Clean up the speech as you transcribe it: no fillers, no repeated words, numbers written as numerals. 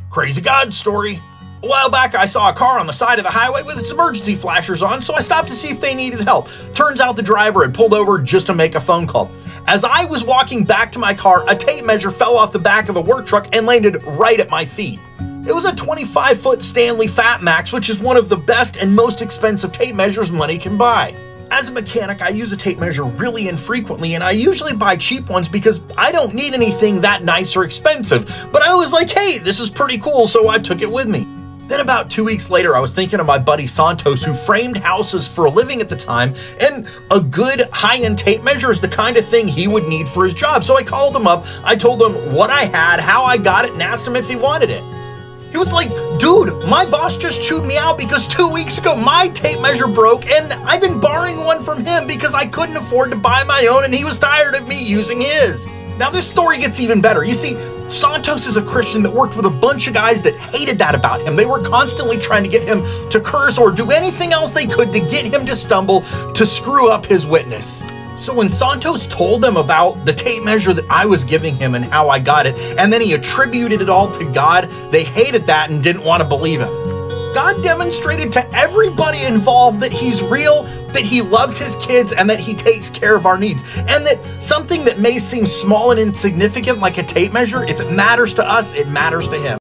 Crazy God story. A while back, I saw a car on the side of the highway with its emergency flashers on, so I stopped to see if they needed help. Turns out the driver had pulled over just to make a phone call. As I was walking back to my car, a tape measure fell off the back of a work truck and landed right at my feet. It was a 25-foot Stanley Fat Max, which is one of the best and most expensive tape measures money can buy. As a mechanic, I use a tape measure really infrequently, and I usually buy cheap ones because I don't need anything that nice or expensive. But I was like, hey, this is pretty cool, so I took it with me. Then about 2 weeks later, I was thinking of my buddy Santos, who framed houses for a living at the time, and a good high-end tape measure is the kind of thing he would need for his job. So I called him up, I told him what I had, how I got it, and asked him if he wanted it. He was like, dude, my boss just chewed me out because 2 weeks ago my tape measure broke and I've been borrowing one from him because I couldn't afford to buy my own and he was tired of me using his. Now this story gets even better. You see, Santos is a Christian that worked with a bunch of guys that hated that about him. They were constantly trying to get him to curse or do anything else they could to get him to stumble, to screw up his witness. So when Santos told them about the tape measure that I was giving him and how I got it, and then he attributed it all to God, they hated that and didn't want to believe him. God demonstrated to everybody involved that he's real, that he loves his kids, and that he takes care of our needs. And that something that may seem small and insignificant like a tape measure, if it matters to us, it matters to him.